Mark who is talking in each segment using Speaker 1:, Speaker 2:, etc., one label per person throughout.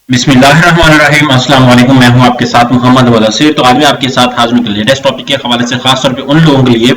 Speaker 1: बिस्मिल्लाहिर्रहमानिर्रहीम, अस्सलाम वालेकुम। मैं हूं आपके साथ मोहम्मद मुदस्सिर। तो आज मैं आपके साथ हाजिर हूं लेटेस्ट टॉपिक के हवाले से, खास तौर पे उन लोगों के लिए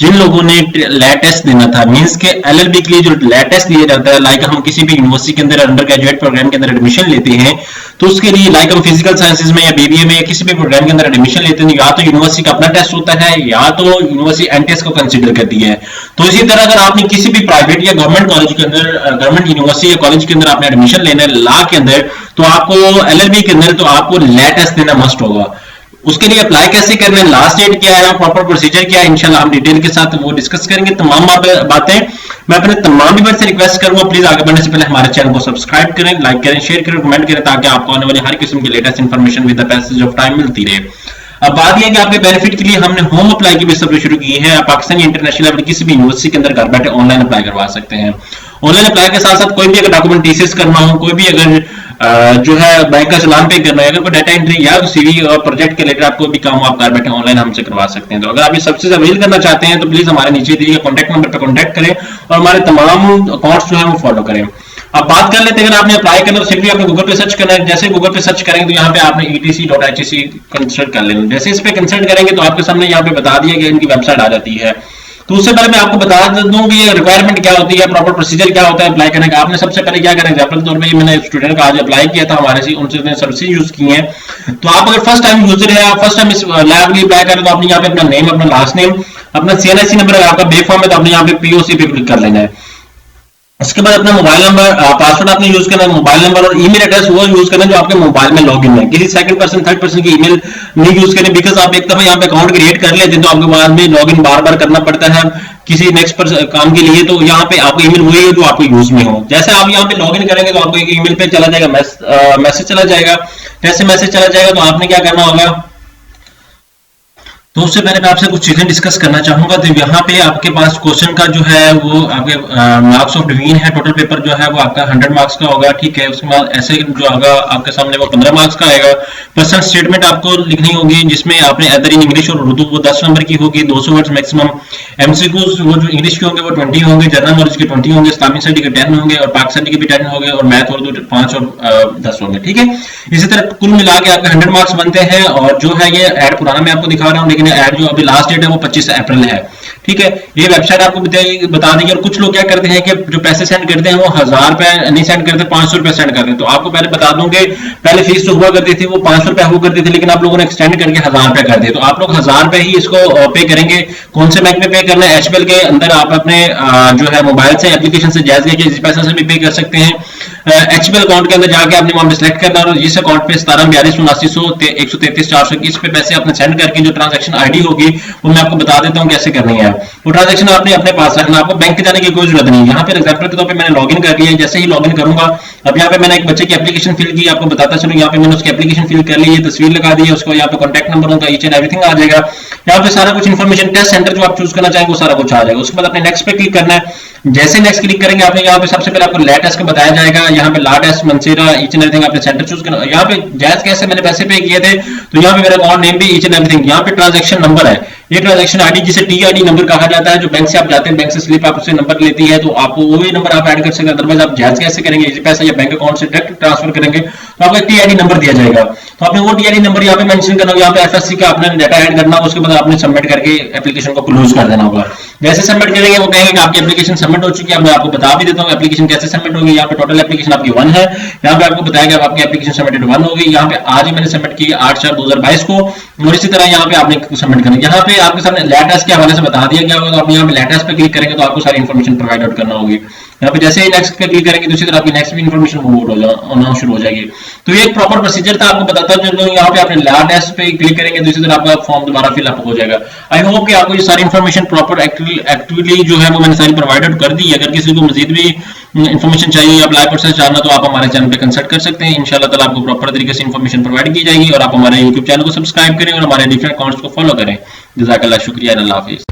Speaker 1: जिन लोगों ने लेटेस्ट देना था। मींस के एलएलबी के लिए जो लेटेस्ट दिया जाता है, लाइक हम किसी भी यूनिवर्सिटी के अंदर अंडर ग्रेजुएट प्रोग्राम के अंदर एडमिशन लेते हैं, तो उसके लिए लाइक हम फिजिकल साइंसेज में या बीबीए में या किसी भी प्रोग्राम के अंदर एडमिशन लेते हैं, या तो यूनिवर्सिटी का अपना टेस्ट होता है या तो यूनिवर्सिटी एनटीएस को कंसीडर करती है। तो इसी तरह अगर आपने किसी भी प्राइवेट या गवर्नमेंट कॉलेज के अंदर, गवर्नमेंट यूनिवर्सिटी या कॉलेज के अंदर आपने एडमिशन लेना है लॉ के अंदर, तो आपको एलएलबी के अंदर तो आपको लेटेस्ट देना मस्ट होगा। उसके लिए अप्लाई कैसे करना है, लास्ट डेट क्या है, प्रॉपर प्रोसीजर क्या है, इंशाल्लाह हम डिटेल के साथ वो डिस्कस करेंगे तमाम बातें। मैं अपने तमाम व्यूअर्स से रिक्वेस्ट करूंगा, प्लीज आगे बढ़ने से पहले हमारे चैनल को सब्सक्राइब करें, लाइक करें, शेयर करें, कमेंट करें, ताकि आपको आने वाली हर किस्म की latest information with the passage of time मिलती रहे। अब बात यह कि आपके बेनिफिट के लिए हमने होम अप्लाई की भी सर्विस शुरू की है। आप पाकिस्तान इंटरनेशनल लेवल किसी भी यूनिवर्सिटी के अंदर घर बैठे ऑनलाइन अप्लाई करवा सकते हैं। ऑनलाइन अप्लाई के साथ साथ कोई भी अगर डॉक्यूमेंट टीसीएस करना हो, कोई भी अगर जो है बैंक का चालान पे करना है, अगर कोई डाटा एंट्री या सीवी और प्रोजेक्ट के रिलेटेड आपको भी काम आप घर बैठे ऑनलाइन हमसे करवा सकते हैं। तो अगर आप ये सबसे अवेल करना चाहते हैं तो प्लीज हमारे नीचे दिए कॉन्टैक्ट नंबर पर कॉन्टैक्ट करें और हमारे तमाम अकाउंट्स जो है वो फॉलो करें। अब बात कर लेते हैं, अगर आपने अप्लाई करना तो सिंपली आपने गूगल पे सर्च करना है। जैसे गूगल पे सर्च करेंगे तो यहाँ पे आपने etc.hec कंसल्ट कर लेना। जैसे इस पे कंसल्ट करेंगे तो आपके सामने यहाँ पे बता दिया गया इनकी वेबसाइट आ जाती है। तो उससे पहले मैं आपको बता दूं कि ये रिक्वायरमेंट क्या होती है, प्रॉपर प्रोसीजर क्या होता है अप्लाई करने का। आपने सबसे पहले क्या करना है, एग्जांपल के तौर पे मैंने स्टूडेंट का आज अप्लाई किया था हमारे से, उनसे सर्विसेज यूज की हैं। तो आप अगर फर्स्ट टाइम यूजर है, आप फर्स्ट टाइम इस लैब के लिए अप्लाई करें, तो आपने यहाँ पे अपना नेम, अपना लास्ट नेम, अपना सीएनआईसी नंबर, अगर आपका बे फॉर्म है तो आपने यहाँ पे पीओसी पे क्लिक कर लेना है। उसके बाद अपना मोबाइल नंबर, पासवर्ड आपने यूज करना है, मोबाइल नंबर और ईमेल एड्रेस वो यूज करना है जो आपके मोबाइल में लॉगिन है। किसी सेकंड पर्सन, थर्ड पर्सन की ईमेल नहीं यूज करनी, बिकॉज आप एक दफा यहाँ पे अकाउंट क्रिएट कर लेते हैं तो आपके बाद में लॉगिन बार बार करना पड़ता है किसी नेक्स्ट काम के लिए। तो यहाँ पे आपको ईमेल वही है जो आपको यूज में हो। जैसे आप यहाँ पे लॉगिन करेंगे तो आपको एक ईमेल पे चला जाएगा, मैसेज चला जाएगा। जैसे मैसेज चला जाएगा तो आपने क्या करना होगा, तो उससे पहले मैं आपसे कुछ चीजें डिस्कस करना चाहूंगा। तो यहाँ पे आपके पास क्वेश्चन का जो है वो आपके मार्क्स ऑफ डिवीजन है, टोटल पेपर जो है वो आपका 100 मार्क्स का होगा, ठीक है। उसके बाद ऐसे जो होगा आपके सामने वो 15 मार्क्स का आएगा। पर्सनल स्टेटमेंट आपको लिखनी होगी जिसमें आपने अदर इन इंग्लिश और उर्दू वो 10 नंबर की होगी, 200 वर्ड्स मैक्सिमम। एमसीक्यूज वो जो इंग्लिश के होंगे वो 20 होंगे, जनरल नॉलेज के 20 होंगे, इस्लामिक स्टडी के 10 होंगे और पाकिस्तानी के भी 10 होंगे और मैथ और 5 और 10 होंगे, ठीक है। इसी तरह कुल मिला के आपके 100 मार्क्स बनते हैं। और जो है ये एड पुराना मैं आपको दिखा रहा हूँ, लेकिन एड जो अभी लास्ट डेट है वो 25 अप्रैल है, ठीक है। ये वेबसाइट आपको बता देगी। और कुछ लोग क्या करते हैं कि जो पैसे सेंड करते हैं वो 1000 रुपए नहीं सेंड करते, 500 रुपए सेंड करते हैं। तो आपको पहले बता दूं कि पहले फीस जो हुआ करती थी वो 500 रुपए हुआ करती थी, लेकिन आप लोगों ने एक्सटेंड करके 1000 रुपए कर दिए। तो आप लोग 1000 रुपए ही इसको पे करेंगे। कौन से बैंक में पे करना है, एचबीएल के अंदर आप अपने जो है मोबाइल से एप्लीकेशन से जायज लेके इस पैसे से भी पे कर सकते हैं। एचबीएल अकाउंट के अंदर जाके आपने वहां पे सिलेक्ट करना और जिस अकाउंट पे 1742 पे पैसे अपने सेंड करके जो ट्रांजैक्शन आईडी होगी वो मैं आपको बता देता हूँ कैसे करनी है। वो ट्रांजैक्शन आपने अपने पास रखना, आपको बैंक जाने की कोई जरूरत नहीं। यहाँ पे एग्जांपल के तौर पे मैंने लॉगिन कर लिया है। जैसे ही लॉगिन करूंगा, अब यहाँ पे मैंने एक बच्चे की एप्लीकेशन फिल की, आपको बताता चलूं। यहाँ पे मैंने उसकी एप्लीकेशन फिल कर ली है, तस्वीर लगा दी है, उसको यहाँ पे कॉन्टैक्ट नंबर उनका ईच एंड एवरीथिंग आ जाएगा। यहाँ पे सारा कुछ इन्फॉर्मेशन, टेस्ट सेंटर जो आप चूज करना चाहेंगे वो सारा कुछ आ जाएगा। उसके बाद अपने नेक्स्ट पे क्लिक करना है। जैसे नेक्स्ट क्लिक करेंगे आपने यहाँ पे सबसे पहले आपको ला टेस्ट का बताया जाएगा। यहाँ पे ला टेस्ट, मंसेरा, ईच एंड एवरीथिंग आपने सेंटर चूज करना। यहाँ पे जायज कैसे मैंने पैसे पे किए थे, तो यहाँ पे मेरा अकाउंट नेम भी ईच एंड एवरीथिंग। यहाँ पे ट्रांजैक्शन नंबर है, ये ट्रांजैक्शन आईडी जिसे टीआईडी नंबर कहा जाता है। जो बैंक से आप जाते हैं, बैंक से स्लिप आप उससे नंबर लेती है तो आपको वही नंबर आप ऐड कर सकते हैं। अदरवाइज आप जायज कैसे करेंगे, इसी पैसा या बैंक अकाउंट से डायरेक्ट ट्रांसफर करेंगे तो आपको एक टीआईडी नंबर दिया जाएगा। तो आपने वो टीआईडी नंबर यहाँ पे मेंशन करना होगा। यहाँ पे एफएससी का आपने डाटा ऐड करना होगा। उसके बाद आपने सबमिट करके एप्लीकेशन को क्लोज कर देना होगा। जैसे सबमिट करेंगे वो कहेंगे कि आपकी एप्लीकेशन सबमिट हो चुकी है। मैं आपको बता भी देता हूँ एप्लीकेशन कैसे सबमिट होगी। यहाँ पे टोटल एप्लीकेशन आपकी 1 है। यहाँ पे आपको बताया आपकी एप्लीकेशन सबमिटेड 1 होगी। यहाँ पे आज ही मैंने सबमिट की 8/4/2022 को। और इसी तरह यहाँ पे आपने सबमिट करना। यहाँ पे आपके सामने लेटेस्ट के हवाले से बता दिया गया होगा। तो आप यहाँ पे लेटेस्ट पे क्लिक करेंगे तो आपको सारी इन्फॉर्मेशन प्रोवाइड आउट करना होगी। यहाँ पे जैसे ही नेक्स्ट पे क्लिक करेंगे दूसरी तरह आपकी नेक्स्ट भी इन्फॉर्मेशन होना शुरू हो जाएगी। तो ये एक प्रॉपर प्रोसीजर था, आपको बताता हूँ। यहाँ पे आपने लेटेस्ट पे क्लिक करेंगे दूसरी तरह आपका फॉर्म दोबारा फिलअप हो जाएगा। आई होप कि आपको ये सारी इन्फॉर्मेशन प्रॉपर एक्टिवली जो है वो मैंने सारी प्रोवाइड आउट कर दी। अगर किसी को मजीद भी इन्फॉर्मेशन चाहिए, आप लाइव प्रोसेस जानना, तो आप हमारे चैनल पे कंसल्ट कर सकते हैं। इंशाल्लाह ताला आपको प्रॉपर तरीके से इन्फॉर्मेशन प्रोवाइड की जाएगी। और आप हमारे यूट्यूब चैनल को सब्सक्राइब करें और हमारे डिफरेंट अकाउंट्स को फॉलो करें। जज़ाकल्लाह, शुक्रिया, अल्लाह हाफिज।